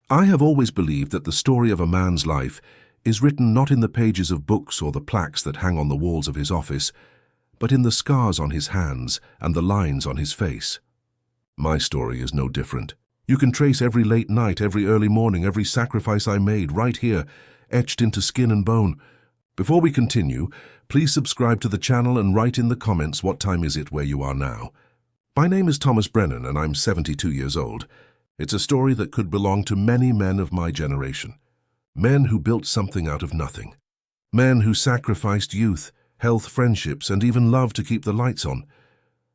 I have always believed that the story of a man's life is written not in the pages of books or the plaques that hang on the walls of his office, but in the scars on his hands and the lines on his face. My story is no different. You can trace every late night, every early morning, every sacrifice I made right here, etched into skin and bone. Before we continue, please subscribe to the channel and write in the comments what time is it where you are now. My name is Thomas Brennan and I'm 72 years old. It's a story that could belong to many men of my generation. Men who built something out of nothing. Men who sacrificed youth, health, friendships, and even love to keep the lights on,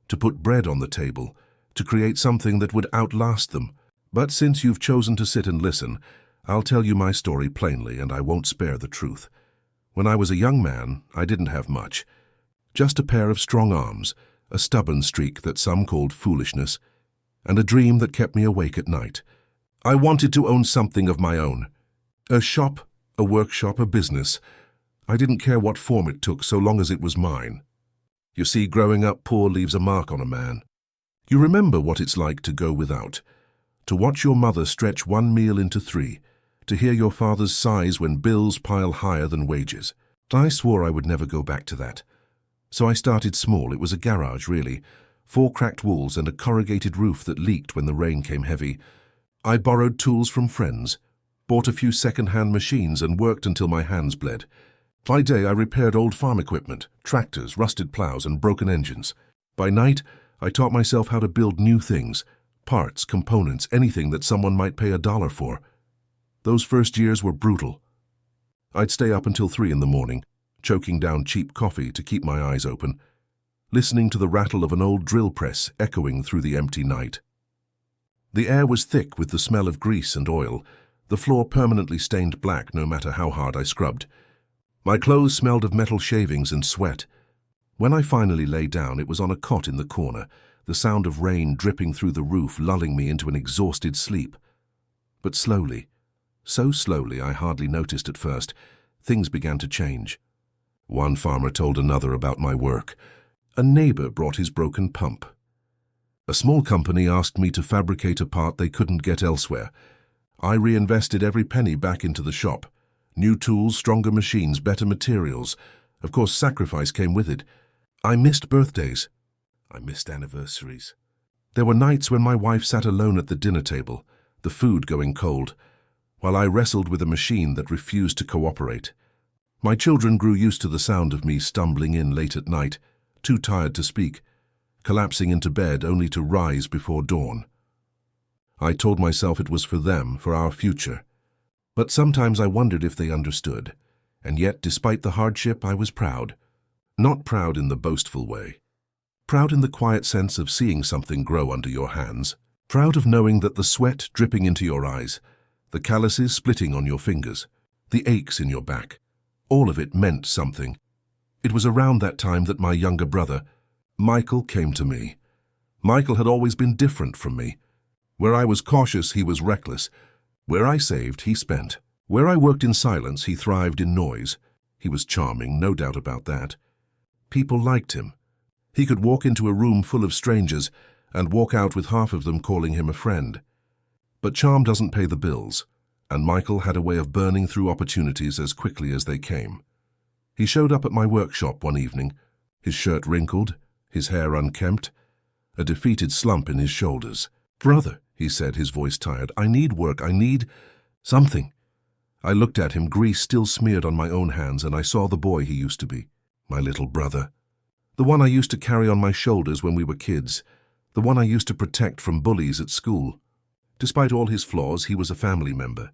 to put bread on the table, to create something that would outlast them. But since you've chosen to sit and listen, I'll tell you my story plainly and I won't spare the truth. When I was a young man, I didn't have much. Just a pair of strong arms, a stubborn streak that some called foolishness, and a dream that kept me awake at night. I wanted to own something of my own. A shop, a workshop, a business. I didn't care what form it took so long as it was mine. You see, growing up poor leaves a mark on a man. You remember what it's like to go without, to watch your mother stretch one meal into three, to hear your father's sighs when bills pile higher than wages. I swore I would never go back to that. So I started small. It was a garage, really. 4 cracked walls and a corrugated roof that leaked when the rain came heavy. I borrowed tools from friends, bought a few second-hand machines and worked until my hands bled. By day, I repaired old farm equipment, tractors, rusted plows, and broken engines. By night, I taught myself how to build new things, parts, components, anything that someone might pay $1 for. Those first years were brutal. I'd stay up until 3 in the morning, choking down cheap coffee to keep my eyes open, listening to the rattle of an old drill press echoing through the empty night. The air was thick with the smell of grease and oil, the floor permanently stained black no matter how hard I scrubbed. My clothes smelled of metal shavings and sweat. When I finally lay down, it was on a cot in the corner, the sound of rain dripping through the roof lulling me into an exhausted sleep. But slowly, so slowly I hardly noticed at first, things began to change. One farmer told another about my work. A neighbor brought his broken pump. A small company asked me to fabricate a part they couldn't get elsewhere. I reinvested every penny back into the shop. New tools, stronger machines, better materials. Of course, sacrifice came with it. I missed birthdays. I missed anniversaries. There were nights when my wife sat alone at the dinner table, the food going cold, while I wrestled with a machine that refused to cooperate. My children grew used to the sound of me stumbling in late at night, too tired to speak, collapsing into bed only to rise before dawn. I told myself it was for them, for our future. But sometimes I wondered if they understood, and yet, despite the hardship, I was proud. Not proud in the boastful way. Proud in the quiet sense of seeing something grow under your hands. Proud of knowing that the sweat dripping into your eyes, the calluses splitting on your fingers, the aches in your back, all of it meant something. It was around that time that my younger brother, Michael, came to me. Michael had always been different from me. Where I was cautious, he was reckless. Where I saved, he spent. Where I worked in silence, he thrived in noise. He was charming, no doubt about that. People liked him. He could walk into a room full of strangers and walk out with half of them calling him a friend. But charm doesn't pay the bills, and Michael had a way of burning through opportunities as quickly as they came. He showed up at my workshop one evening, his shirt wrinkled, his hair unkempt, a defeated slump in his shoulders. "Brother," he said, his voice tired, "I need work. I need something." I looked at him, grease still smeared on my own hands, and I saw the boy he used to be, my little brother. The one I used to carry on my shoulders when we were kids, the one I used to protect from bullies at school. Despite all his flaws, he was a family member.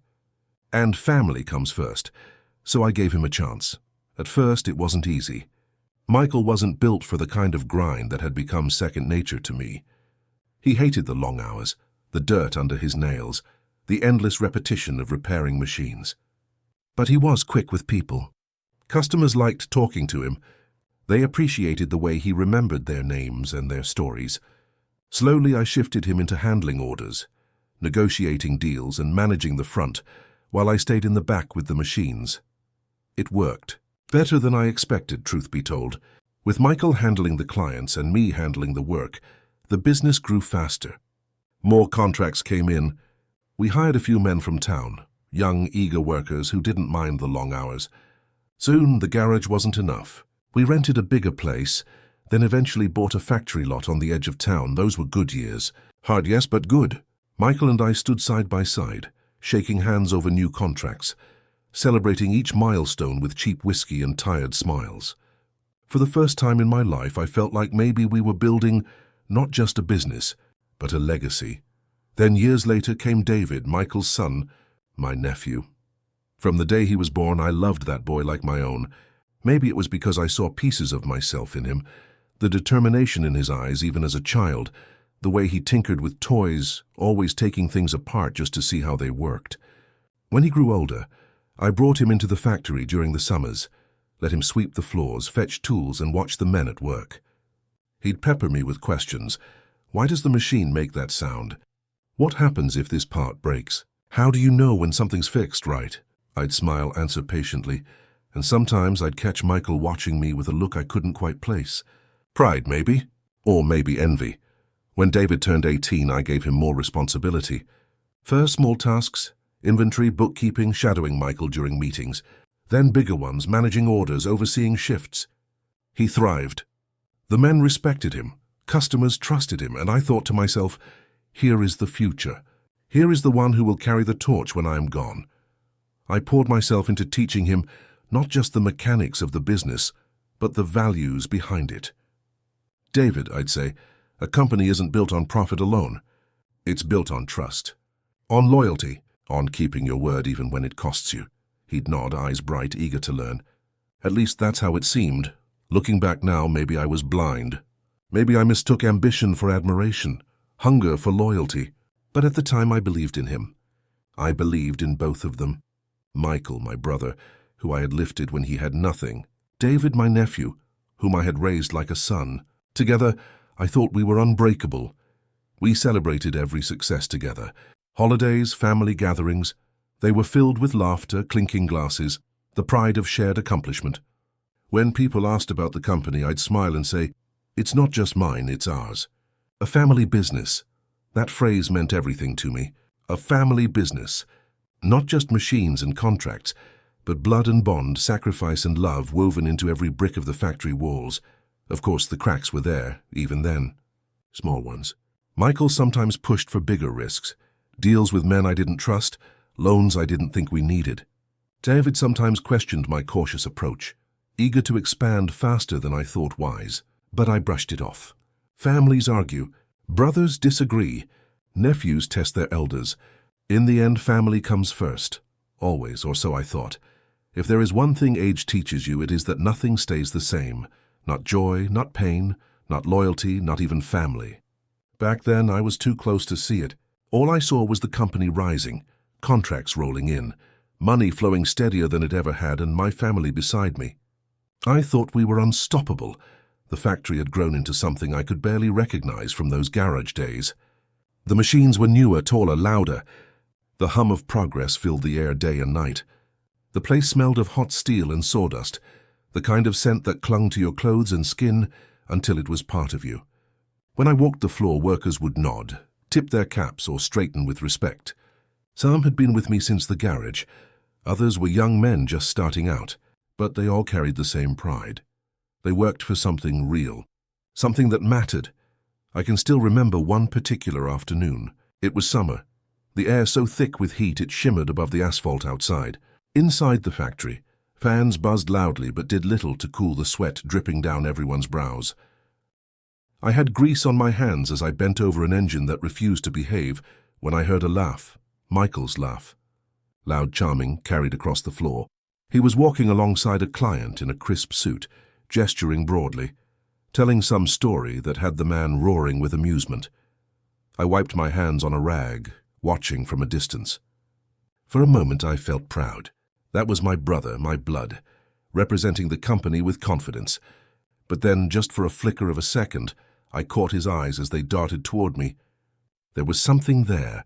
And family comes first, so I gave him a chance. At first, it wasn't easy. Michael wasn't built for the kind of grind that had become second nature to me. He hated the long hours, the dirt under his nails, the endless repetition of repairing machines. But he was quick with people. Customers liked talking to him. They appreciated the way he remembered their names and their stories. Slowly, I shifted him into handling orders, negotiating deals and managing the front, while I stayed in the back with the machines. It worked. Better than I expected, truth be told. With Michael handling the clients and me handling the work, the business grew faster. More contracts came in. We hired a few men from town, young, eager workers who didn't mind the long hours. Soon the garage wasn't enough. We rented a bigger place, then eventually bought a factory lot on the edge of town. Those were good years. Hard, yes, but good. Michael and I stood side by side, shaking hands over new contracts, celebrating each milestone with cheap whiskey and tired smiles. For the first time in my life, I felt like maybe we were building not just a business, but a legacy. Then years later came David, Michael's son, my nephew. From the day he was born, I loved that boy like my own. Maybe it was because I saw pieces of myself in him, the determination in his eyes even as a child, the way he tinkered with toys, always taking things apart just to see how they worked. When he grew older, I brought him into the factory during the summers, let him sweep the floors, fetch tools, and watch the men at work. He'd pepper me with questions. Why does the machine make that sound? What happens if this part breaks? How do you know when something's fixed right? I'd smile, answer patiently, and sometimes I'd catch Michael watching me with a look I couldn't quite place. Pride, maybe? Or maybe envy. When David turned 18, I gave him more responsibility. First small tasks, inventory, bookkeeping, shadowing Michael during meetings. Then bigger ones, managing orders, overseeing shifts. He thrived. The men respected him, customers trusted him, and I thought to myself, here is the future. Here is the one who will carry the torch when I am gone. I poured myself into teaching him not just the mechanics of the business, but the values behind it. David, I'd say, a company isn't built on profit alone. It's built on trust, on loyalty, on keeping your word even when it costs you. He'd nod, eyes bright, eager to learn. At least that's how it seemed. Looking back now, maybe I was blind. Maybe I mistook ambition for admiration, hunger for loyalty. But at the time I believed in him. I believed in both of them. Michael, my brother, who I had lifted when he had nothing. David, my nephew, whom I had raised like a son. Together, I thought we were unbreakable. We celebrated every success together. Holidays, family gatherings. They were filled with laughter, clinking glasses, the pride of shared accomplishment. When people asked about the company, I'd smile and say, "It's not just mine, it's ours." A family business. That phrase meant everything to me. A family business. Not just machines and contracts, but blood and bond, sacrifice and love woven into every brick of the factory walls. Of course, the cracks were there, even then. Small ones. Michael sometimes pushed for bigger risks. Deals with men I didn't trust, loans I didn't think we needed. David sometimes questioned my cautious approach, eager to expand faster than I thought wise. But I brushed it off. Families argue. Brothers disagree. Nephews test their elders. In the end, family comes first. Always, or so I thought. If there is one thing age teaches you, it is that nothing stays the same. Not joy, not pain, not loyalty, not even family. Back then, I was too close to see it. All I saw was the company rising, contracts rolling in, money flowing steadier than it ever had, and my family beside me. I thought we were unstoppable. The factory had grown into something I could barely recognize from those garage days. The machines were newer, taller, louder. The hum of progress filled the air day and night. The place smelled of hot steel and sawdust, the kind of scent that clung to your clothes and skin until it was part of you. When I walked the floor, workers would nod, tip their caps, or straighten with respect. Some had been with me since the garage. Others were young men just starting out, but they all carried the same pride. They worked for something real, something that mattered. I can still remember one particular afternoon. It was summer. The air so thick with heat it shimmered above the asphalt outside. Inside the factory, fans buzzed loudly but did little to cool the sweat dripping down everyone's brows. I had grease on my hands as I bent over an engine that refused to behave when I heard a laugh, Michael's laugh. Loud, charming, carried across the floor. He was walking alongside a client in a crisp suit, gesturing broadly, telling some story that had the man roaring with amusement. I wiped my hands on a rag, watching from a distance. For a moment I felt proud. That was my brother, my blood, representing the company with confidence. But then, just for a flicker of a second, I caught his eyes as they darted toward me. There was something there.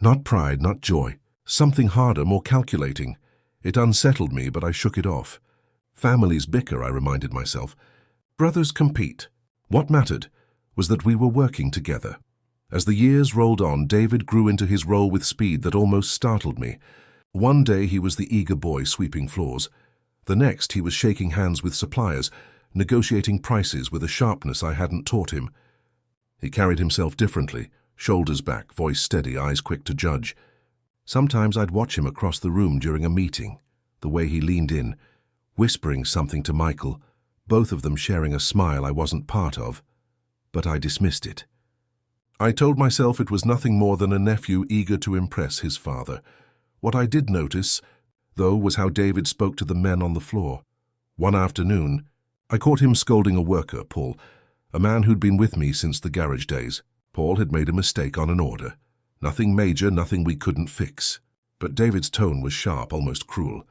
Not pride, not joy. Something harder, more calculating. It unsettled me, but I shook it off. Families bicker, I reminded myself. Brothers compete. What mattered was that we were working together. As the years rolled on, David grew into his role with speed that almost startled me. One day he was the eager boy sweeping floors. The next he was shaking hands with suppliers, negotiating prices with a sharpness I hadn't taught him. He carried himself differently, shoulders back, voice steady, eyes quick to judge. Sometimes I'd watch him across the room during a meeting, the way he leaned in, whispering something to Michael, both of them sharing a smile I wasn't part of. But I dismissed it. I told myself it was nothing more than a nephew eager to impress his father. What I did notice, though, was how David spoke to the men on the floor. One afternoon, I caught him scolding a worker, Paul, a man who'd been with me since the garage days. Paul had made a mistake on an order. Nothing major, nothing we couldn't fix. But David's tone was sharp, almost cruel.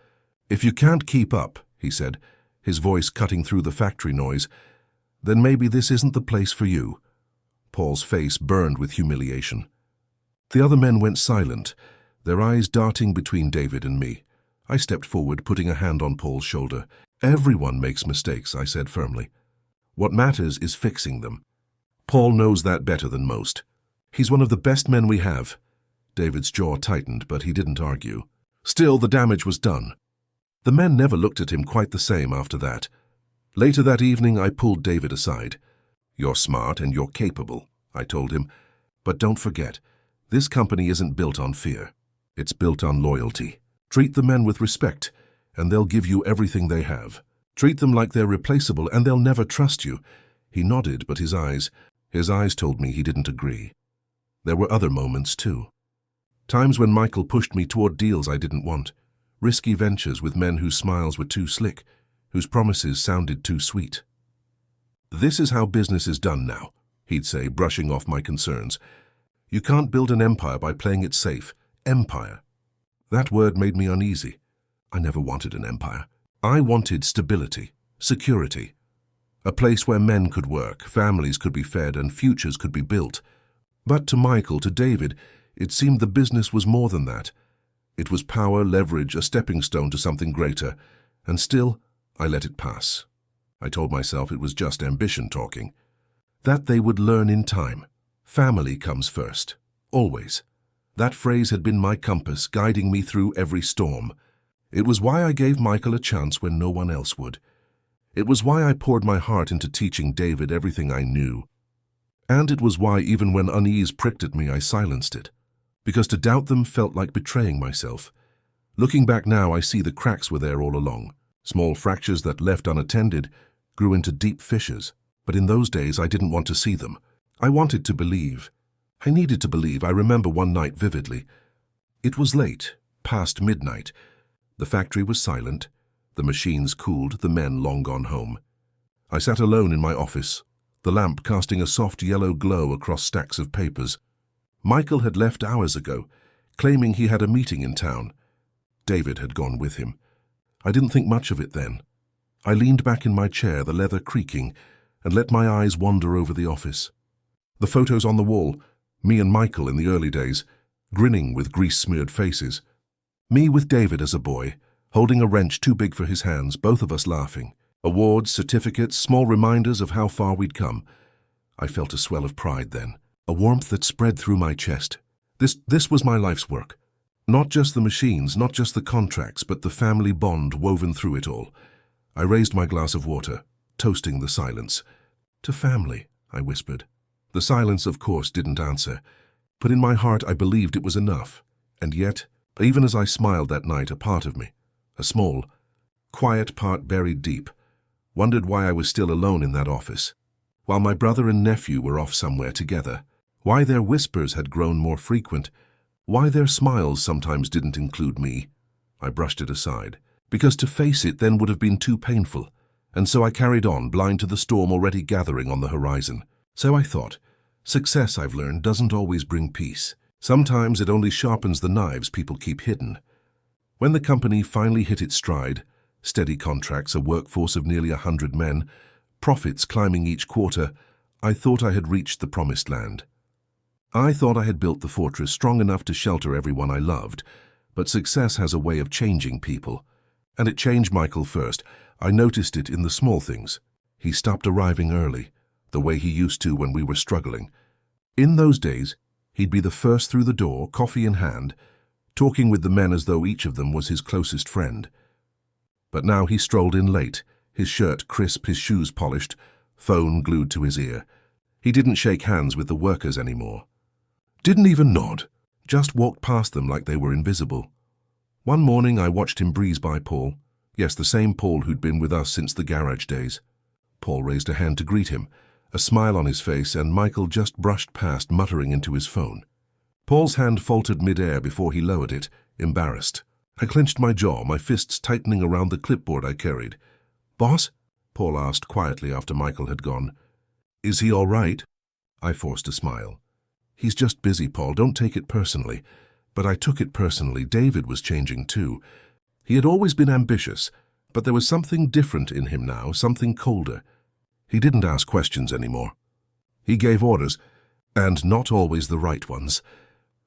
"If you can't keep up," he said, his voice cutting through the factory noise, "then maybe this isn't the place for you." Paul's face burned with humiliation. The other men went silent, their eyes darting between David and me. I stepped forward, putting a hand on Paul's shoulder. "Everyone makes mistakes," I said firmly. "What matters is fixing them. Paul knows that better than most. He's one of the best men we have." David's jaw tightened, but he didn't argue. Still, the damage was done. The men never looked at him quite the same after that. Later that evening, I pulled David aside. "You're smart and you're capable," I told him. "But don't forget, this company isn't built on fear. It's built on loyalty. Treat the men with respect, and they'll give you everything they have. Treat them like they're replaceable, and they'll never trust you." He nodded, but his eyes told me he didn't agree. There were other moments, too. Times when Michael pushed me toward deals I didn't want. Risky ventures with men whose smiles were too slick, whose promises sounded too sweet. "This is how business is done now," he'd say, brushing off my concerns. "You can't build an empire by playing it safe. Empire." That word made me uneasy. I never wanted an empire. I wanted stability, security. A place where men could work, families could be fed, and futures could be built. But to Michael, to David, it seemed the business was more than that. It was power, leverage, a stepping stone to something greater. And still, I let it pass. I told myself it was just ambition talking. That they would learn in time. Family comes first. Always. That phrase had been my compass, guiding me through every storm. It was why I gave Michael a chance when no one else would. It was why I poured my heart into teaching David everything I knew. And it was why, even when unease pricked at me, I silenced it. Because to doubt them felt like betraying myself. Looking back now, I see the cracks were there all along. Small fractures that, left unattended, grew into deep fissures. But in those days, I didn't want to see them. I wanted to believe. I needed to believe. I remember one night vividly. It was late, past midnight. The factory was silent. The machines cooled, the men long gone home. I sat alone in my office, the lamp casting a soft yellow glow across stacks of papers. Michael had left hours ago, claiming he had a meeting in town. David had gone with him. I didn't think much of it then. I leaned back in my chair, the leather creaking, and let my eyes wander over the office. The photos on the wall, me and Michael in the early days, grinning with grease-smeared faces. Me with David as a boy, holding a wrench too big for his hands, both of us laughing. Awards, certificates, small reminders of how far we'd come. I felt a swell of pride then, a warmth that spread through my chest. This was my life's work. Not just the machines, not just the contracts, but the family bond woven through it all. I raised my glass of water, toasting the silence. "To family," I whispered. The silence, of course, didn't answer, but in my heart I believed it was enough. And yet, even as I smiled that night, a part of me, a small, quiet part buried deep, wondered why I was still alone in that office, while my brother and nephew were off somewhere together, why their whispers had grown more frequent, why their smiles sometimes didn't include me. I brushed it aside, because to face it then would have been too painful, and so I carried on, blind to the storm already gathering on the horizon. So I thought, success, I've learned, doesn't always bring peace. Sometimes it only sharpens the knives people keep hidden. When the company finally hit its stride, steady contracts, a workforce of nearly 100 men, profits climbing each quarter, I thought I had reached the promised land. I thought I had built the fortress strong enough to shelter everyone I loved, but success has a way of changing people. And it changed Michael first. I noticed it in the small things. He stopped arriving early, the way he used to when we were struggling. In those days, he'd be the first through the door, coffee in hand, talking with the men as though each of them was his closest friend. But now he strolled in late, his shirt crisp, his shoes polished, phone glued to his ear. He didn't shake hands with the workers anymore. Didn't even nod, just walked past them like they were invisible. One morning I watched him breeze by Paul. Yes, the same Paul who'd been with us since the garage days. Paul raised a hand to greet him, a smile on his face, and Michael just brushed past, muttering into his phone. Paul's hand faltered mid-air before he lowered it, embarrassed. I clenched my jaw, my fists tightening around the clipboard I carried. "Boss?" Paul asked quietly after Michael had gone. "Is he all right?" I forced a smile. "He's just busy, Paul. Don't take it personally." But I took it personally. David was changing too. He had always been ambitious, but there was something different in him now, something colder. He didn't ask questions anymore. He gave orders, and not always the right ones.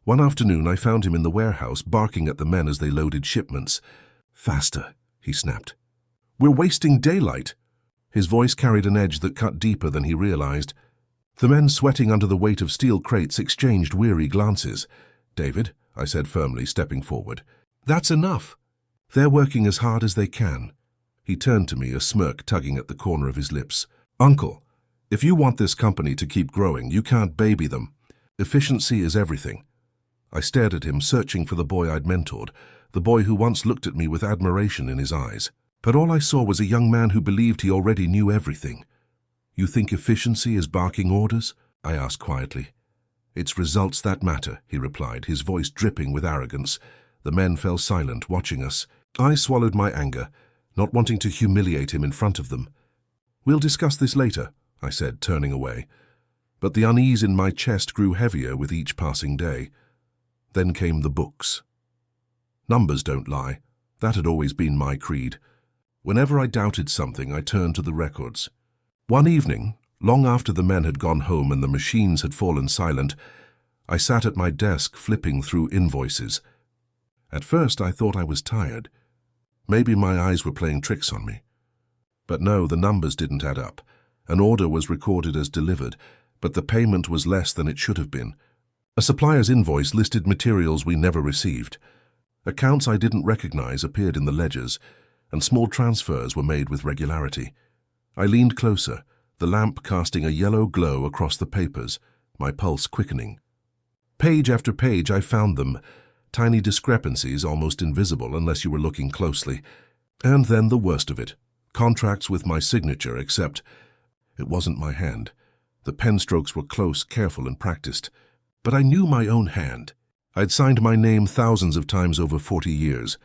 One afternoon I found him in the warehouse, barking at the men as they loaded shipments. "Faster," he snapped. "We're wasting daylight." His voice carried an edge that cut deeper than he realized. The men sweating under the weight of steel crates exchanged weary glances. "David," I said firmly, stepping forward, "that's enough. They're working as hard as they can." He turned to me, a smirk tugging at the corner of his lips. "Uncle, if you want this company to keep growing, you can't baby them. Efficiency is everything." I stared at him, searching for the boy I'd mentored, the boy who once looked at me with admiration in his eyes. But all I saw was a young man who believed he already knew everything. "You think efficiency is barking orders?" I asked quietly. "It's results that matter," he replied, his voice dripping with arrogance. The men fell silent, watching us. I swallowed my anger, not wanting to humiliate him in front of them. "We'll discuss this later," I said, turning away. But the unease in my chest grew heavier with each passing day. Then came the books. Numbers don't lie. That had always been my creed. Whenever I doubted something, I turned to the records. One evening, long after the men had gone home and the machines had fallen silent, I sat at my desk flipping through invoices. At first I thought I was tired. Maybe my eyes were playing tricks on me. But no, the numbers didn't add up. An order was recorded as delivered, but the payment was less than it should have been. A supplier's invoice listed materials we never received. Accounts I didn't recognize appeared in the ledgers, and small transfers were made with regularity. I leaned closer, the lamp casting a yellow glow across the papers, my pulse quickening. Page after page I found them, tiny discrepancies almost invisible unless you were looking closely. And then the worst of it, contracts with my signature, except it wasn't my hand. The pen strokes were close, careful, and practiced. But I knew my own hand. I'd signed my name thousands of times over 40 years.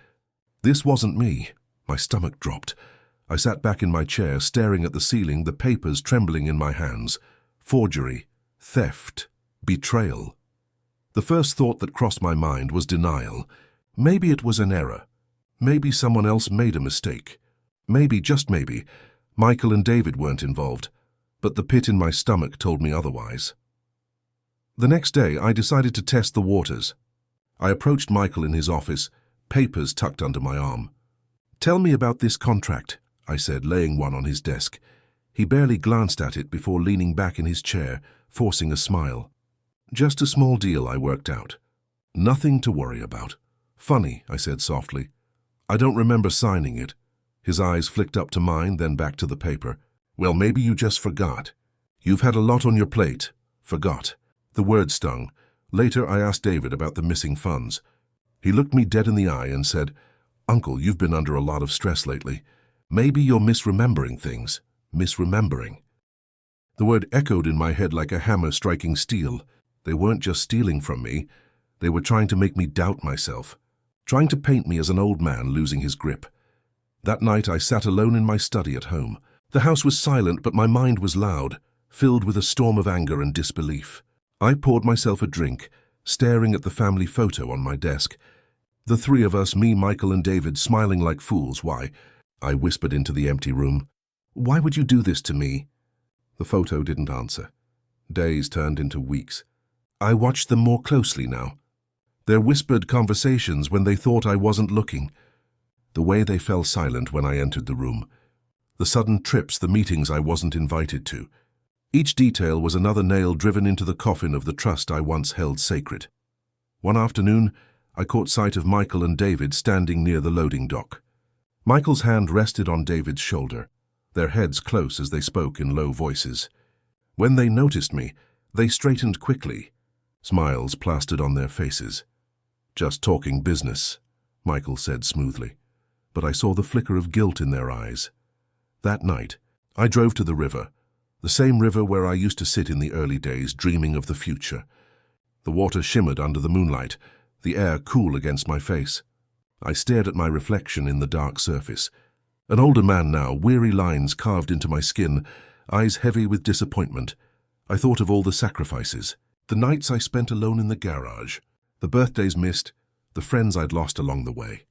This wasn't me. My stomach dropped. I sat back in my chair, staring at the ceiling, the papers trembling in my hands. Forgery, theft, betrayal. The first thought that crossed my mind was denial. Maybe it was an error. Maybe someone else made a mistake. Maybe, just maybe, Michael and David weren't involved. But the pit in my stomach told me otherwise. The next day, I decided to test the waters. I approached Michael in his office, papers tucked under my arm. "Tell me about this contract," I said, laying one on his desk. He barely glanced at it before leaning back in his chair, forcing a smile. "Just a small deal I worked out. Nothing to worry about." "Funny," I said softly. "I don't remember signing it." His eyes flicked up to mine, then back to the paper. "Well, maybe you just forgot. You've had a lot on your plate." Forgot. The word stung. Later, I asked David about the missing funds. He looked me dead in the eye and said, "Uncle, you've been under a lot of stress lately. Maybe you're misremembering things." Misremembering. The word echoed in my head like a hammer striking steel. They weren't just stealing from me. They were trying to make me doubt myself, trying to paint me as an old man losing his grip. That night, I sat alone in my study at home. The house was silent, but my mind was loud, filled with a storm of anger and disbelief. I poured myself a drink, staring at the family photo on my desk. The three of us, me, Michael, and David, smiling like fools. "Why?" I whispered into the empty room. "Why would you do this to me?" The photo didn't answer. Days turned into weeks. I watched them more closely now. Their whispered conversations when they thought I wasn't looking. The way they fell silent when I entered the room. The sudden trips, the meetings I wasn't invited to. Each detail was another nail driven into the coffin of the trust I once held sacred. One afternoon, I caught sight of Michael and David standing near the loading dock. Michael's hand rested on David's shoulder, their heads close as they spoke in low voices. When they noticed me, they straightened quickly, smiles plastered on their faces. "Just talking business," Michael said smoothly, but I saw the flicker of guilt in their eyes. That night, I drove to the river, the same river where I used to sit in the early days dreaming of the future. The water shimmered under the moonlight, the air cool against my face. I stared at my reflection in the dark surface. An older man now, weary lines carved into my skin, eyes heavy with disappointment. I thought of all the sacrifices, the nights I spent alone in the garage, the birthdays missed, the friends I'd lost along the way.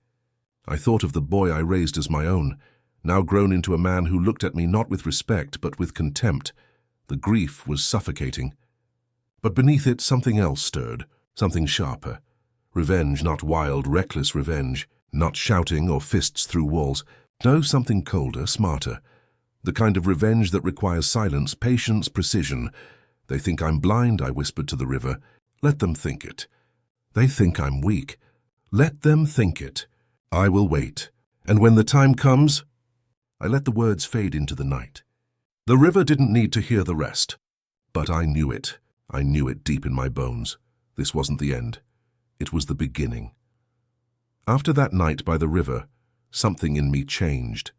I thought of the boy I raised as my own, now grown into a man who looked at me not with respect but with contempt. The grief was suffocating. But beneath it something else stirred, something sharper. Revenge, not wild, reckless revenge, not shouting or fists through walls. No, something colder, smarter. The kind of revenge that requires silence, patience, precision. "They think I'm blind," I whispered to the river. "Let them think it. They think I'm weak. Let them think it. I will wait. And when the time comes..." I let the words fade into the night. The river didn't need to hear the rest. But I knew it. I knew it deep in my bones. This wasn't the end. It was the beginning. After that night by the river, something in me changed.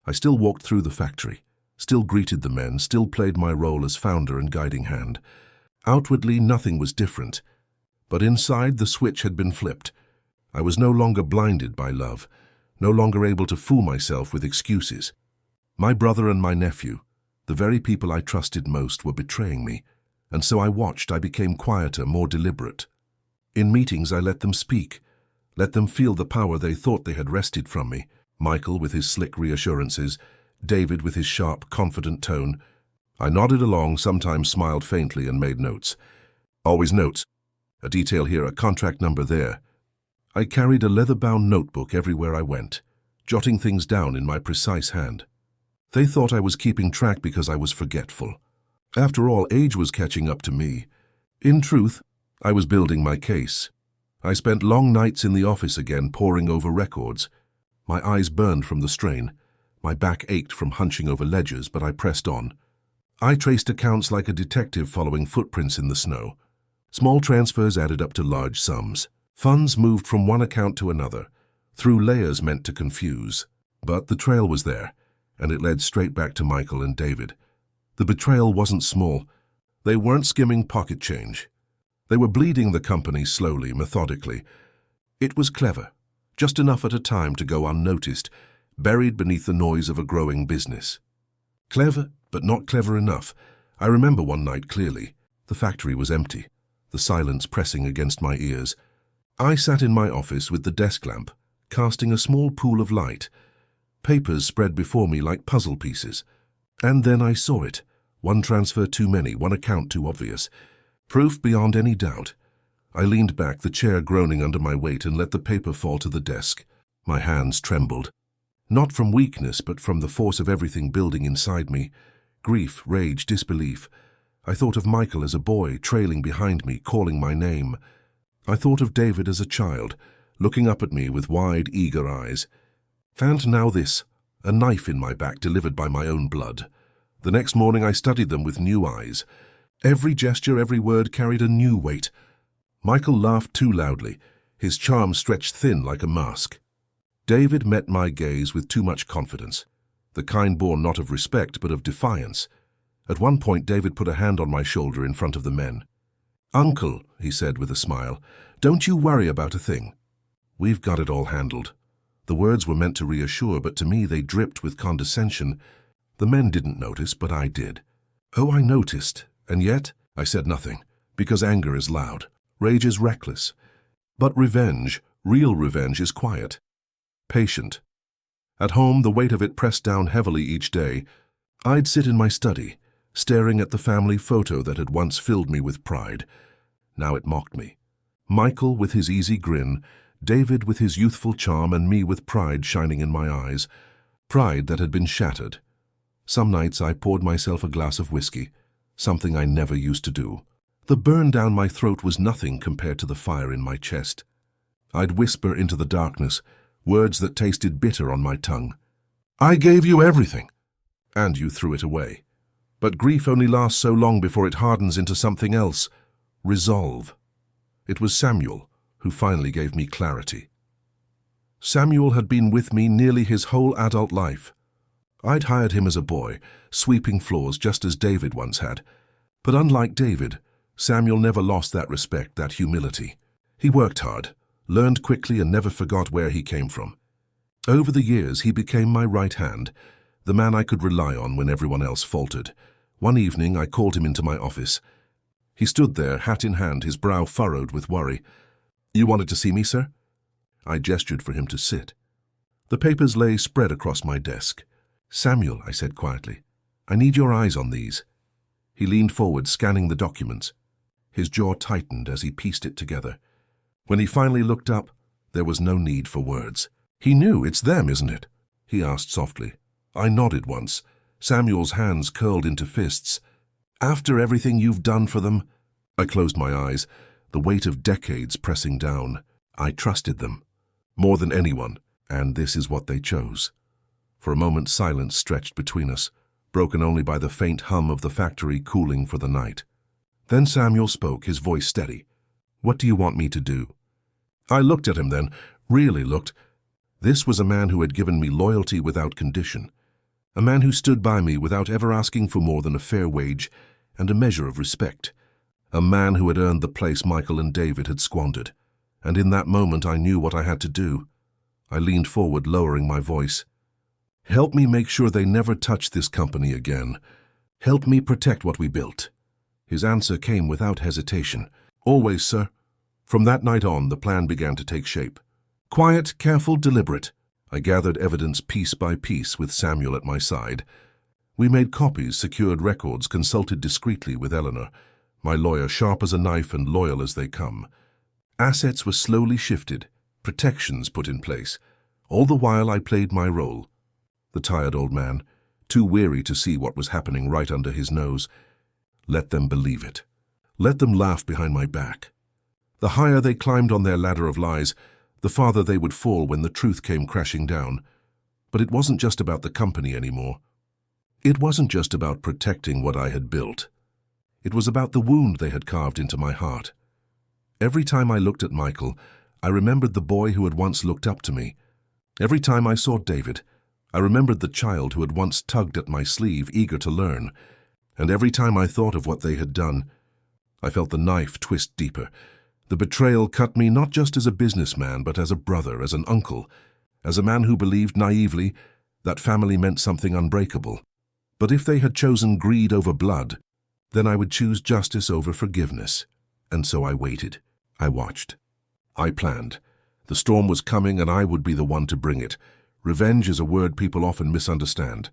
I still walked through the factory, still greeted the men, still played my role as founder and guiding hand. Outwardly, nothing was different. But inside, the switch had been flipped. I was no longer blinded by love, no longer able to fool myself with excuses. My brother and my nephew, the very people I trusted most, were betraying me, and so I watched. I became quieter, more deliberate. In meetings, I let them speak, let them feel the power they thought they had wrested from me. Michael with his slick reassurances, David with his sharp, confident tone. I nodded along, sometimes smiled faintly and made notes. Always notes. A detail here, a contract number there. I carried a leather-bound notebook everywhere I went, jotting things down in my precise hand. They thought I was keeping track because I was forgetful. After all, age was catching up to me. In truth, I was building my case. I spent long nights in the office again, poring over records. My eyes burned from the strain. My back ached from hunching over ledgers, but I pressed on. I traced accounts like a detective following footprints in the snow. Small transfers added up to large sums. Funds moved from one account to another, through layers meant to confuse. But the trail was there, and it led straight back to Michael and David. The betrayal wasn't small. They weren't skimming pocket change. They were bleeding the company slowly, methodically. It was clever, just enough at a time to go unnoticed, buried beneath the noise of a growing business. Clever, but not clever enough. I remember one night clearly. The factory was empty, the silence pressing against my ears. I sat in my office with the desk lamp, casting a small pool of light. Papers spread before me like puzzle pieces. And then I saw it. One transfer too many, one account too obvious. Proof beyond any doubt. I leaned back, the chair groaning under my weight, and let the paper fall to the desk. My hands trembled. Not from weakness, but from the force of everything building inside me. Grief, rage, disbelief. I thought of Michael as a boy, trailing behind me, calling my name. I thought of David as a child, looking up at me with wide, eager eyes. And now this, a knife in my back delivered by my own blood. The next morning I studied them with new eyes. Every gesture, every word carried a new weight. Michael laughed too loudly, his charm stretched thin like a mask. David met my gaze with too much confidence, the kind born not of respect but of defiance. At one point David put a hand on my shoulder in front of the men. "Uncle," he said with a smile, "don't you worry about a thing. We've got it all handled." The words were meant to reassure, but to me they dripped with condescension. The men didn't notice, but I did. Oh, I noticed, and yet I said nothing, because anger is loud, rage is reckless. But revenge, real revenge, is quiet, patient. At home, the weight of it pressed down heavily each day. I'd sit in my study, staring at the family photo that had once filled me with pride. Now it mocked me. Michael with his easy grin, David with his youthful charm, and me with pride shining in my eyes. Pride that had been shattered. Some nights I poured myself a glass of whiskey, something I never used to do. The burn down my throat was nothing compared to the fire in my chest. I'd whisper into the darkness, words that tasted bitter on my tongue. I gave you everything, and you threw it away. But grief only lasts so long before it hardens into something else. Resolve. It was Samuel who finally gave me clarity. Samuel had been with me nearly his whole adult life. I'd hired him as a boy, sweeping floors just as David once had. But unlike David, Samuel never lost that respect, that humility. He worked hard, learned quickly, and never forgot where he came from. Over the years, he became my right hand, the man I could rely on when everyone else faltered. One evening, I called him into my office. He stood there, hat in hand, his brow furrowed with worry. "You wanted to see me, sir?" I gestured for him to sit. The papers lay spread across my desk. "Samuel," I said quietly, "I need your eyes on these." He leaned forward, scanning the documents. His jaw tightened as he pieced it together. When he finally looked up, there was no need for words. "He knew. It's them, isn't it?" he asked softly. I nodded once. Samuel's hands curled into fists. "After everything you've done for them?" I closed my eyes, the weight of decades pressing down. I trusted them, more than anyone, and this is what they chose. For a moment, silence stretched between us, broken only by the faint hum of the factory cooling for the night. Then Samuel spoke, his voice steady. "What do you want me to do?" I looked at him then, really looked. This was a man who had given me loyalty without condition, a man who stood by me without ever asking for more than a fair wage and a measure of respect, a man who had earned the place Michael and David had squandered. And in that moment I knew what I had to do. I leaned forward, lowering my voice. "Help me make sure they never touch this company again. Help me protect what we built." His answer came without hesitation. "Always, sir." From that night on, the plan began to take shape. Quiet, careful, deliberate. I gathered evidence piece by piece with Samuel at my side. We made copies, secured records, consulted discreetly with Eleanor, my lawyer, sharp as a knife and loyal as they come. Assets were slowly shifted, protections put in place. All the while I played my role. The tired old man, too weary to see what was happening right under his nose. Let them believe it. Let them laugh behind my back. The higher they climbed on their ladder of lies, the farther they would fall when the truth came crashing down. But it wasn't just about the company anymore. It wasn't just about protecting what I had built. It was about the wound they had carved into my heart. Every time I looked at Michael, I remembered the boy who had once looked up to me. Every time I saw David, I remembered the child who had once tugged at my sleeve, eager to learn. And every time I thought of what they had done, I felt the knife twist deeper. The betrayal cut me not just as a businessman, but as a brother, as an uncle, as a man who believed naively that family meant something unbreakable. But if they had chosen greed over blood, then I would choose justice over forgiveness. And so I waited. I watched. I planned. The storm was coming, and I would be the one to bring it. Revenge is a word people often misunderstand.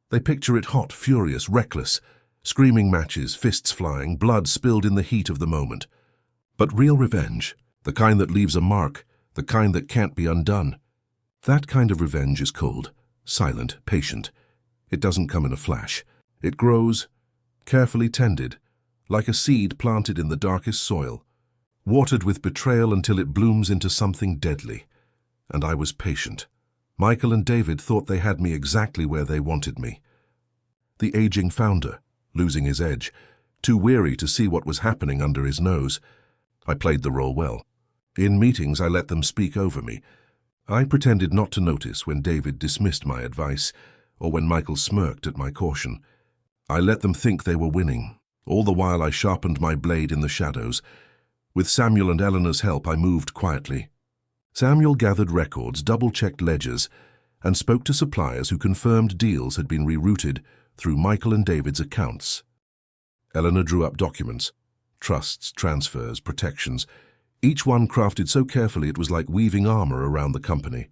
They picture it hot, furious, reckless, screaming matches, fists flying, blood spilled in the heat of the moment. But real revenge, the kind that leaves a mark, the kind that can't be undone, that kind of revenge is cold, silent, patient. It doesn't come in a flash. It grows, carefully tended, like a seed planted in the darkest soil, watered with betrayal until it blooms into something deadly. And I was patient. Michael and David thought they had me exactly where they wanted me. The aging founder, losing his edge, too weary to see what was happening under his nose. I played the role well. In meetings, I let them speak over me. I pretended not to notice when David dismissed my advice or when Michael smirked at my caution. I let them think they were winning. All the while I sharpened my blade in the shadows. With Samuel and Eleanor's help, I moved quietly. Samuel gathered records, double-checked ledgers, and spoke to suppliers who confirmed deals had been rerouted through Michael and David's accounts. Eleanor drew up documents, trusts, transfers, protections, each one crafted so carefully it was like weaving armor around the company.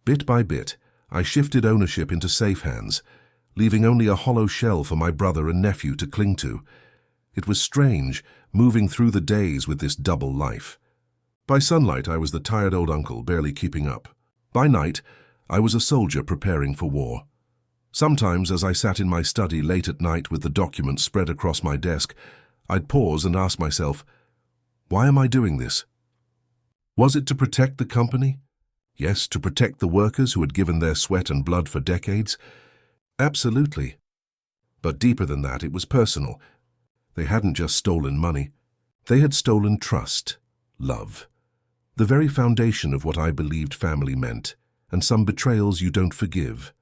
Bit by bit, I shifted ownership into safe hands, leaving only a hollow shell for my brother and nephew to cling to. It was strange, moving through the days with this double life. By sunlight, I was the tired old uncle, barely keeping up. By night, I was a soldier preparing for war. Sometimes, as I sat in my study late at night with the documents spread across my desk, I'd pause and ask myself, why am I doing this? Was it to protect the company? Yes, to protect the workers who had given their sweat and blood for decades? Absolutely. But deeper than that, it was personal. They hadn't just stolen money. They had stolen trust, love, the very foundation of what I believed family meant, and some betrayals you don't forgive.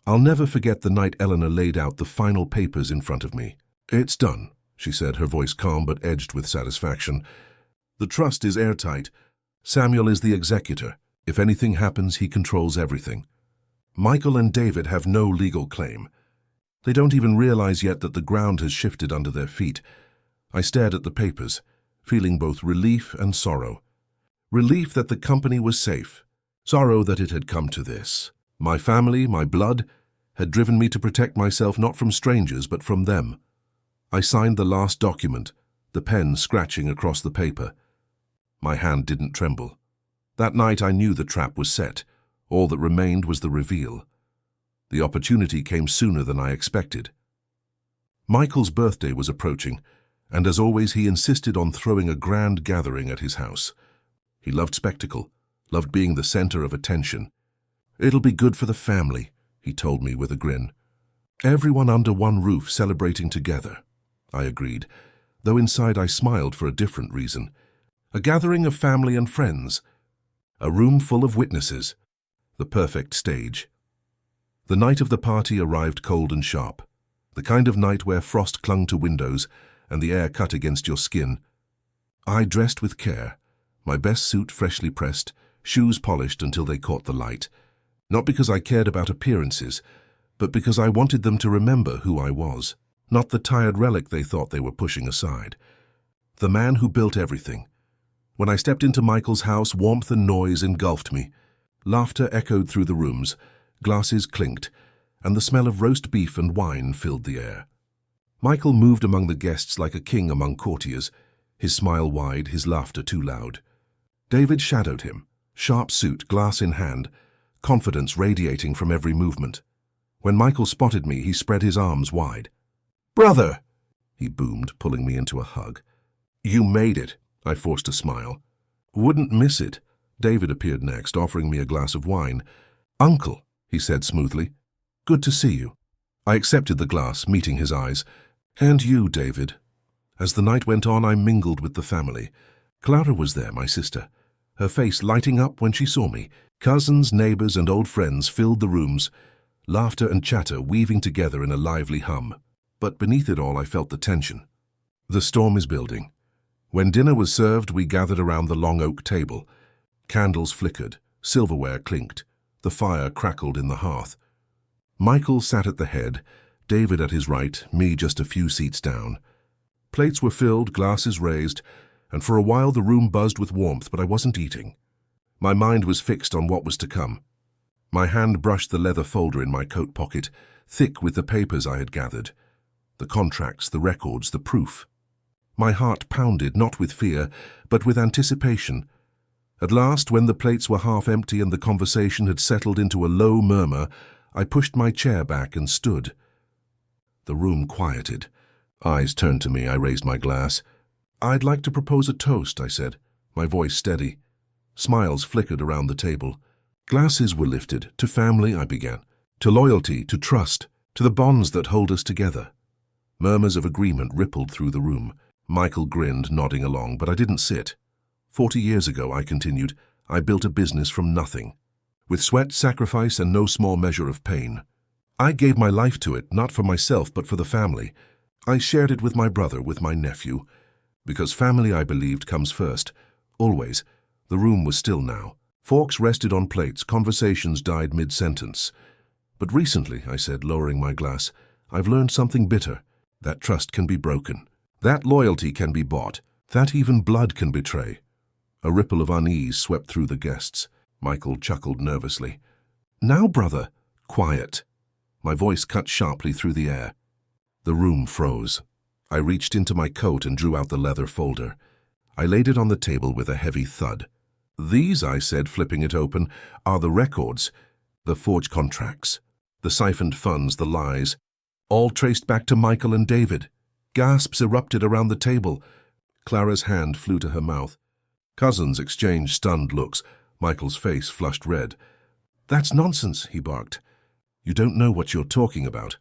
I'll never forget the night Eleanor laid out the final papers in front of me. "It's done," she said, her voice calm but edged with satisfaction. "The trust is airtight. Samuel is the executor. If anything happens, he controls everything. Michael and David have no legal claim. They don't even realize yet that the ground has shifted under their feet." I stared at the papers, feeling both relief and sorrow. Relief that the company was safe. Sorrow that it had come to this. My family, my blood, had driven me to protect myself not from strangers but from them. I signed the last document, the pen scratching across the paper. My hand didn't tremble. That night I knew the trap was set. All that remained was the reveal. The opportunity came sooner than I expected. Michael's birthday was approaching, and as always he insisted on throwing a grand gathering at his house. He loved spectacle, loved being the center of attention. "It'll be good for the family," he told me with a grin. "Everyone under one roof celebrating together." I agreed, though inside I smiled for a different reason. A gathering of family and friends. A room full of witnesses. The perfect stage. The night of the party arrived cold and sharp. The kind of night where frost clung to windows and the air cut against your skin. I dressed with care, my best suit freshly pressed, shoes polished until they caught the light. Not because I cared about appearances, but because I wanted them to remember who I was, not the tired relic they thought they were pushing aside. The man who built everything. When I stepped into Michael's house, warmth and noise engulfed me. Laughter echoed through the rooms, glasses clinked, and the smell of roast beef and wine filled the air. Michael moved among the guests like a king among courtiers, his smile wide, his laughter too loud. David shadowed him, sharp suit, glass in hand, confidence radiating from every movement. When Michael spotted me, he spread his arms wide. "Brother!" he boomed, pulling me into a hug. "You made it," I forced a smile. "Wouldn't miss it." David appeared next, offering me a glass of wine. "Uncle," he said smoothly, "good to see you." I accepted the glass, meeting his eyes. "And you, David." As the night went on, I mingled with the family. Clara was there, my sister, her face lighting up when she saw me. Cousins, neighbors, and old friends filled the rooms, laughter and chatter weaving together in a lively hum. But beneath it all, I felt the tension. The storm is building. When dinner was served, we gathered around the long oak table. Candles flickered, silverware clinked, the fire crackled in the hearth. Michael sat at the head, David at his right, me just a few seats down. Plates were filled, glasses raised, and for a while the room buzzed with warmth, but I wasn't eating. My mind was fixed on what was to come. My hand brushed the leather folder in my coat pocket, thick with the papers I had gathered. The contracts, the records, the proof. My heart pounded, not with fear, but with anticipation. At last, when the plates were half empty and the conversation had settled into a low murmur, I pushed my chair back and stood. The room quieted. Eyes turned to me, I raised my glass. "I'd like to propose a toast," I said, my voice steady. Smiles flickered around the table. Glasses were lifted. To family, I began. To loyalty, to trust, to the bonds that hold us together. Murmurs of agreement rippled through the room. Michael grinned, nodding along, but I didn't sit. 40 years ago, I continued, I built a business from nothing. With sweat, sacrifice, and no small measure of pain. I gave my life to it, not for myself, but for the family. I shared it with my brother, with my nephew. Because family, I believed, comes first. Always. The room was still now. Forks rested on plates, conversations died mid-sentence. "But recently," I said, lowering my glass, "I've learned something bitter. That trust can be broken. That loyalty can be bought. That even blood can betray." A ripple of unease swept through the guests. Michael chuckled nervously. "Now, brother." "Quiet." My voice cut sharply through the air. The room froze. I reached into my coat and drew out the leather folder. I laid it on the table with a heavy thud. "These," I said, flipping it open, "are the records, the forged contracts. The siphoned funds, the lies, all traced back to Michael and David. Gasps erupted around the table. Clara's hand flew to her mouth. Cousins exchanged stunned looks. Michael's face flushed red. "That's nonsense," he barked. "You don't know what you're talking about."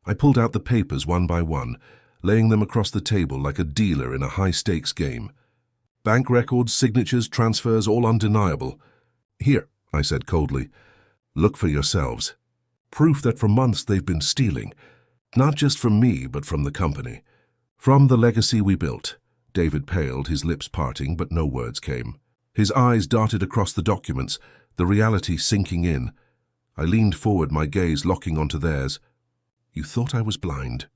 I pulled out the papers one by one, laying them across the table like a dealer in a high-stakes game. Bank records, signatures, transfers, all undeniable. "Here," I said coldly. "Look for yourselves. Proof that for months they've been stealing. Not just from me, but from the company. From the legacy we built." David paled, his lips parting, but no words came. His eyes darted across the documents, the reality sinking in. I leaned forward, my gaze locking onto theirs. "You thought I was blind.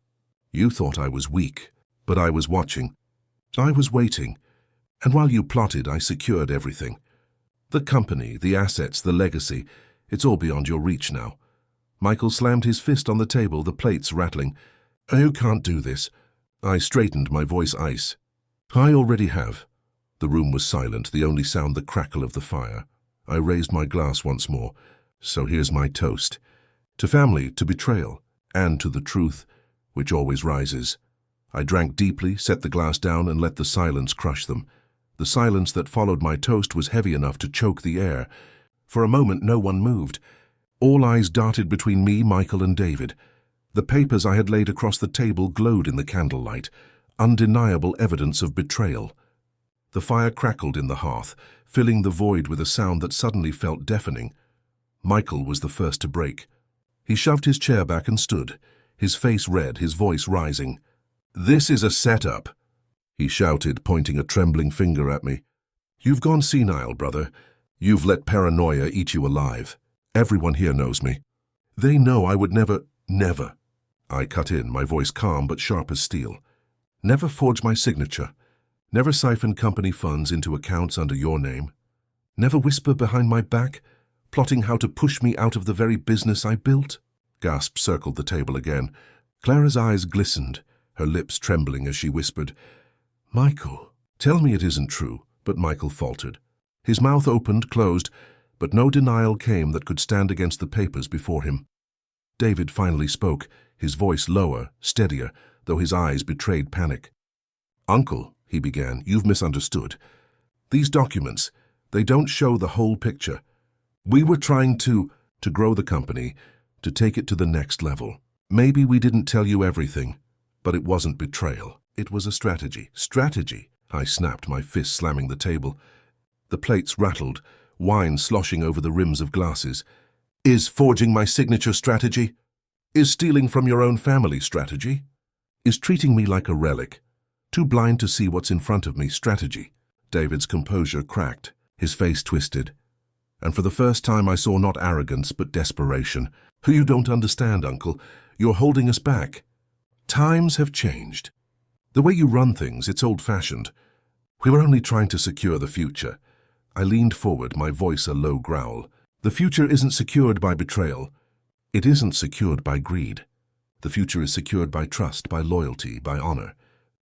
You thought I was weak. But I was watching. I was waiting. And while you plotted, I secured everything. The company, the assets, the legacy, it's all beyond your reach now." Michael slammed his fist on the table, the plates rattling. "You can't do this." I straightened, my voice ice. "I already have." The room was silent, the only sound the crackle of the fire. I raised my glass once more. "So here's my toast. To family, to betrayal, and to the truth, which always rises." I drank deeply, set the glass down, and let the silence crush them. The silence that followed my toast was heavy enough to choke the air. For a moment, no one moved. All eyes darted between me, Michael, and David. The papers I had laid across the table glowed in the candlelight, undeniable evidence of betrayal. The fire crackled in the hearth, filling the void with a sound that suddenly felt deafening. Michael was the first to break. He shoved his chair back and stood, his face red, his voice rising. "This is a setup," he shouted, pointing a trembling finger at me. "You've gone senile, brother. You've let paranoia eat you alive. Everyone here knows me. They know I would never, I cut in, my voice calm but sharp as steel. "Never forge my signature. Never siphon company funds into accounts under your name. Never whisper behind my back, plotting how to push me out of the very business I built." Gasps circled the table again. Clara's eyes glistened, her lips trembling as she whispered, "Michael, tell me it isn't true." But Michael faltered. His mouth opened, closed, but no denial came that could stand against the papers before him. David finally spoke, his voice lower, steadier, though his eyes betrayed panic. "Uncle," he began, "you've misunderstood. These documents, they don't show the whole picture. We were trying to grow the company, to take it to the next level. Maybe we didn't tell you everything, but it wasn't betrayal. It was a strategy." "Strategy?" I snapped, my fist slamming the table. The plates rattled, wine sloshing over the rims of glasses. "Is forging my signature strategy? Is stealing from your own family strategy? Is treating me like a relic, too blind to see what's in front of me strategy?" David's composure cracked, his face twisted. And for the first time I saw not arrogance but desperation. "You don't understand, Uncle. You're holding us back. Times have changed. The way you run things, it's old-fashioned. We were only trying to secure the future." I leaned forward, my voice a low growl. "The future isn't secured by betrayal. It isn't secured by greed. The future is secured by trust, by loyalty, by honor.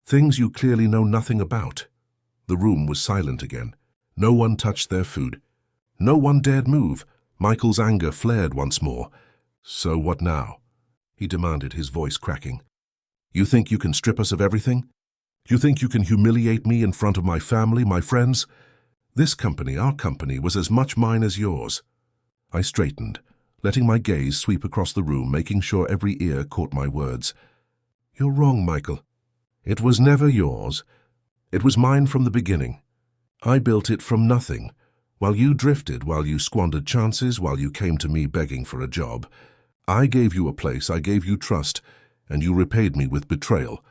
Things you clearly know nothing about." The room was silent again. No one touched their food. No one dared move. Michael's anger flared once more. "So what now?" he demanded, his voice cracking. "You think you can strip us of everything? You think you can humiliate me in front of my family, my friends? This company, our company, was as much mine as yours." I straightened, letting my gaze sweep across the room, making sure every ear caught my words. "You're wrong, Michael. It was never yours. It was mine from the beginning. I built it from nothing, while you drifted, while you squandered chances, while you came to me begging for a job. I gave you a place, I gave you trust, and you repaid me with betrayal.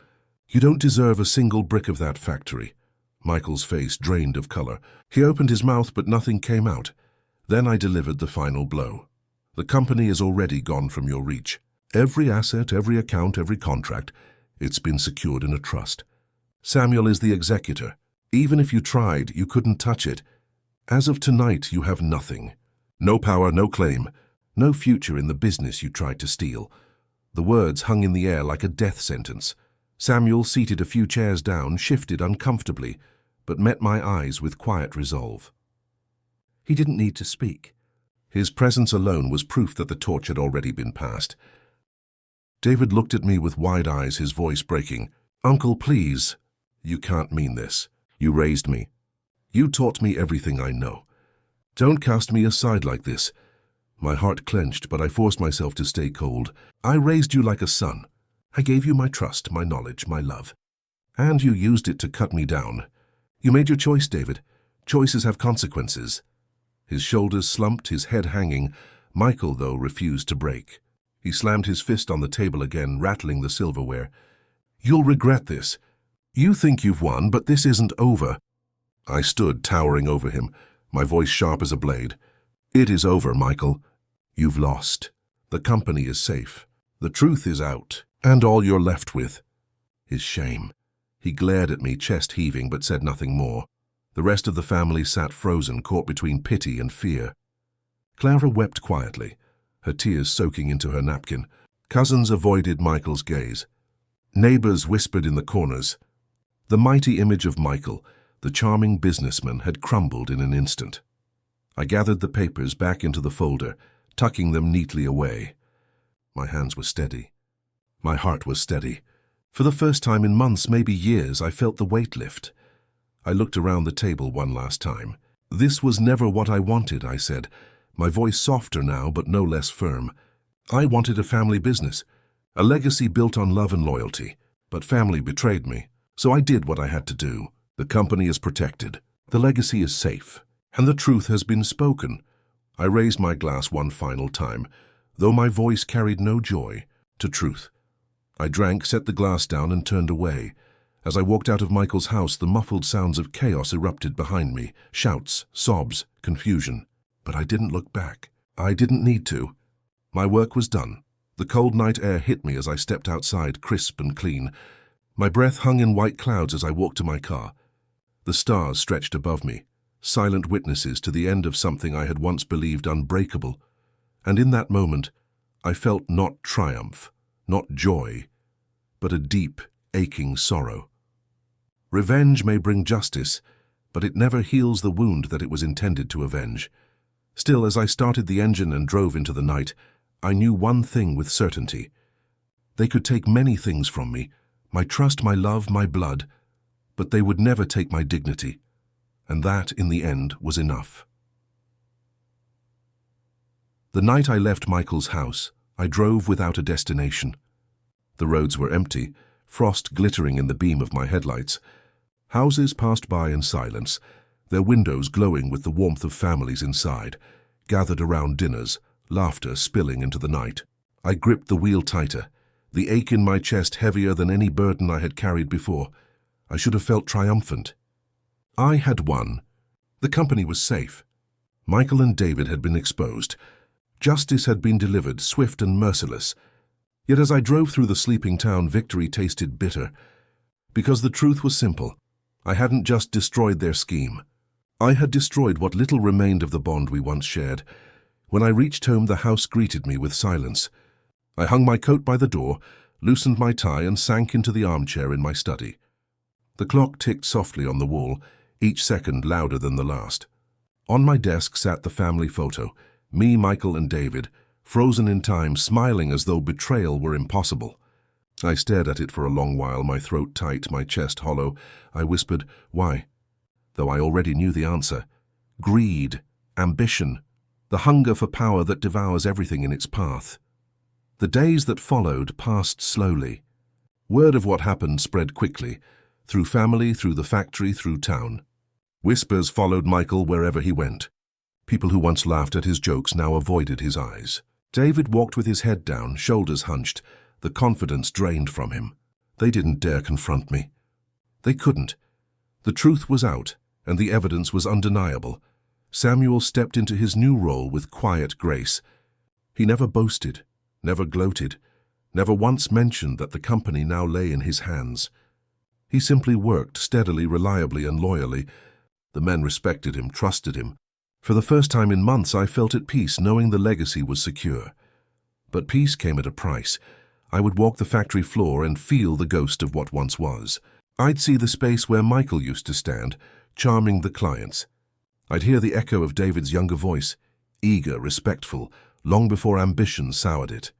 You don't deserve a single brick of that factory." Michael's face drained of color. He opened his mouth, but nothing came out. Then I delivered the final blow. "The company is already gone from your reach. Every asset, every account, every contract, it's been secured in a trust. Samuel is the executor. Even if you tried, you couldn't touch it. As of tonight, you have nothing. No power, no claim, no future in the business you tried to steal." The words hung in the air like a death sentence. Samuel, seated a few chairs down, shifted uncomfortably, but met my eyes with quiet resolve. He didn't need to speak. His presence alone was proof that the torch had already been passed. David looked at me with wide eyes, his voice breaking. "Uncle, please. You can't mean this. You raised me. You taught me everything I know. Don't cast me aside like this." My heart clenched, but I forced myself to stay cold. "I raised you like a son. I gave you my trust, my knowledge, my love. And you used it to cut me down. You made your choice, David. Choices have consequences." His shoulders slumped, his head hanging. Michael, though, refused to break. He slammed his fist on the table again, rattling the silverware. "You'll regret this. You think you've won, but this isn't over." I stood, towering over him, my voice sharp as a blade. "It is over, Michael. You've lost. The company is safe. The truth is out, and all you're left with is shame." He glared at me, chest heaving, but said nothing more. The rest of the family sat frozen, caught between pity and fear. Clara wept quietly, her tears soaking into her napkin. Cousins avoided Michael's gaze. Neighbors whispered in the corners. The mighty image of Michael, the charming businessman, had crumbled in an instant. I gathered the papers back into the folder, tucking them neatly away. My hands were steady. My heart was steady. For the first time in months, maybe years, I felt the weight lift. I looked around the table one last time. "This was never what I wanted," I said, my voice softer now but no less firm. "I wanted a family business, a legacy built on love and loyalty. But family betrayed me, so I did what I had to do. The company is protected, the legacy is safe, and the truth has been spoken." I raised my glass one final time, though my voice carried no joy, to truth. I drank, set the glass down, and turned away. As I walked out of Michael's house, the muffled sounds of chaos erupted behind me. Shouts, sobs, confusion. But I didn't look back. I didn't need to. My work was done. The cold night air hit me as I stepped outside, crisp and clean. My breath hung in white clouds as I walked to my car. The stars stretched above me, silent witnesses to the end of something I had once believed unbreakable. And in that moment, I felt not triumph, not joy, but a deep, aching sorrow. Revenge may bring justice, but it never heals the wound that it was intended to avenge. Still, as I started the engine and drove into the night, I knew one thing with certainty. They could take many things from me, my trust, my love, my blood, but they would never take my dignity, and that, in the end, was enough. The night I left Michael's house, I drove without a destination. The roads were empty, frost glittering in the beam of my headlights. Houses passed by in silence, their windows glowing with the warmth of families inside, gathered around dinners, laughter spilling into the night. I gripped the wheel tighter, the ache in my chest heavier than any burden I had carried before. I should have felt triumphant. I had won. The company was safe. Michael and David had been exposed. Justice had been delivered, swift and merciless. Yet as I drove through the sleeping town, victory tasted bitter. Because the truth was simple. I hadn't just destroyed their scheme. I had destroyed what little remained of the bond we once shared. When I reached home, the house greeted me with silence. I hung my coat by the door, loosened my tie, and sank into the armchair in my study. The clock ticked softly on the wall, each second louder than the last. On my desk sat the family photo, me, Michael, and David, frozen in time, smiling as though betrayal were impossible. I stared at it for a long while, my throat tight, my chest hollow. I whispered, "Why?" Though I already knew the answer. Greed, ambition, the hunger for power that devours everything in its path. The days that followed passed slowly. Word of what happened spread quickly, through family, through the factory, through town. Whispers followed Michael wherever he went. People who once laughed at his jokes now avoided his eyes. David walked with his head down, shoulders hunched, the confidence drained from him. They didn't dare confront me. They couldn't. The truth was out, and the evidence was undeniable. Samuel stepped into his new role with quiet grace. He never boasted, never gloated, never once mentioned that the company now lay in his hands. He simply worked steadily, reliably, and loyally. The men respected him, trusted him. For the first time in months, I felt at peace, knowing the legacy was secure. But peace came at a price. I would walk the factory floor and feel the ghost of what once was. I'd see the space where Michael used to stand, charming the clients. I'd hear the echo of David's younger voice. eager, respectful, long before ambition soured it.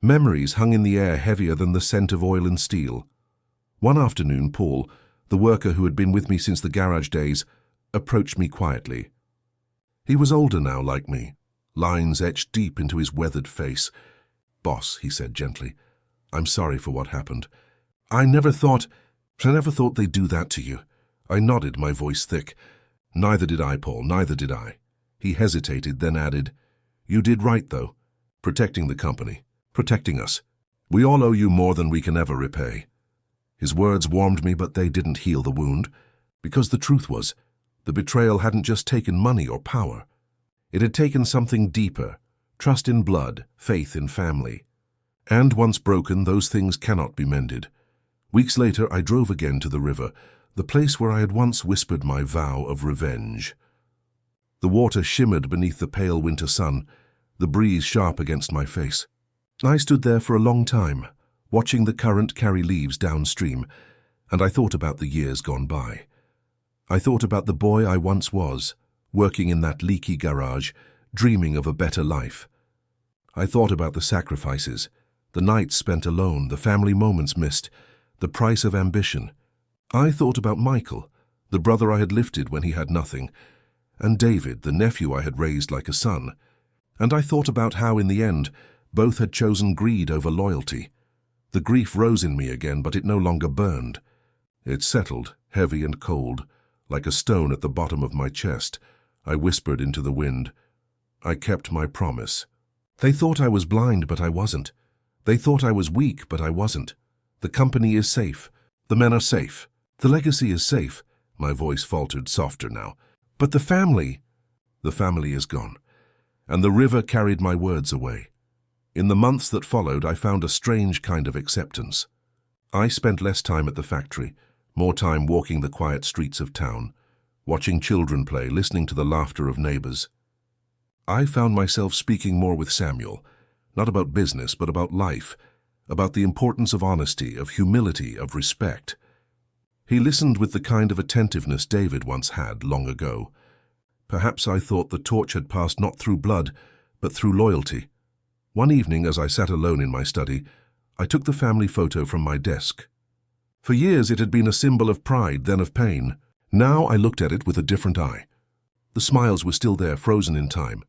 Memories hung in the air heavier than the scent of oil and steel. One afternoon, Paul, the worker who had been with me since the garage days, approached me quietly. He was older now, like me, lines etched deep into his weathered face. "Boss," he said gently, "I'm sorry for what happened. I never thought they'd do that to you." I nodded, my voice thick. "Neither did I, Paul, neither did I." He hesitated, then added, "You did right, though, protecting the company, protecting us. We all owe you more than we can ever repay." His words warmed me, but they didn't heal the wound, because the truth was, the betrayal hadn't just taken money or power. It had taken something deeper, trust in blood, faith in family. And once broken, those things cannot be mended. Weeks later, I drove again to the river, the place where I had once whispered my vow of revenge. The water shimmered beneath the pale winter sun, the breeze sharp against my face. I stood there for a long time, watching the current carry leaves downstream, and I thought about the years gone by. I thought about the boy I once was, working in that leaky garage, dreaming of a better life. I thought about the sacrifices, the nights spent alone, the family moments missed, the price of ambition. I thought about Michael, the brother I had lifted when he had nothing, and David, the nephew I had raised like a son. And I thought about how, in the end, both had chosen greed over loyalty. The grief rose in me again, but it no longer burned. It settled, heavy and cold, like a stone at the bottom of my chest. I whispered into the wind. I kept my promise. They thought I was blind, but I wasn't. They thought I was weak, but I wasn't. The company is safe. The men are safe. The legacy is safe. My voice faltered softer now. But the family is gone. And the river carried my words away. In the months that followed, I found a strange kind of acceptance. I spent less time at the factory, more time walking the quiet streets of town, watching children play, listening to the laughter of neighbors. I found myself speaking more with Samuel, not about business, but about life, about the importance of honesty, of humility, of respect. He listened with the kind of attentiveness David once had long ago. Perhaps I thought the torch had passed not through blood, but through loyalty. One evening, as I sat alone in my study, I took the family photo from my desk. For years it had been a symbol of pride, then of pain. Now I looked at it with a different eye. The smiles were still there, frozen in time.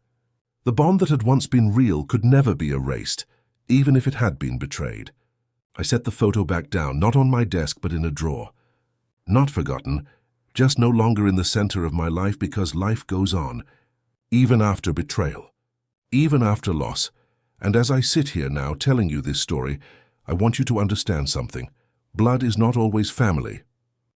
The bond that had once been real could never be erased, even if it had been betrayed. I set the photo back down, not on my desk, but in a drawer. Not forgotten, just no longer in the center of my life, because life goes on, even after betrayal, even after loss. And as I sit here now telling you this story, I want you to understand something. Blood is not always family.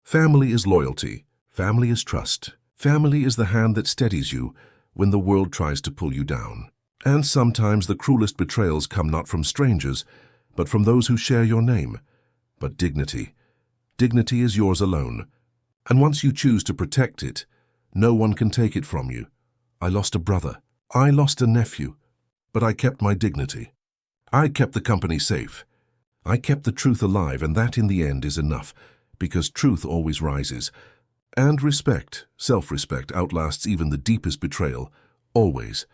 Family is loyalty. Family is trust. Family is the hand that steadies you when the world tries to pull you down. And sometimes the cruellest betrayals come not from strangers, but from those who share your name. But dignity is yours alone. And once you choose to protect it, no one can take it from you. I lost a brother. I lost a nephew. But I kept my dignity. I kept the company safe. I kept the truth alive, and that in the end is enough, because truth always rises. And respect, self-respect, outlasts even the deepest betrayal, always.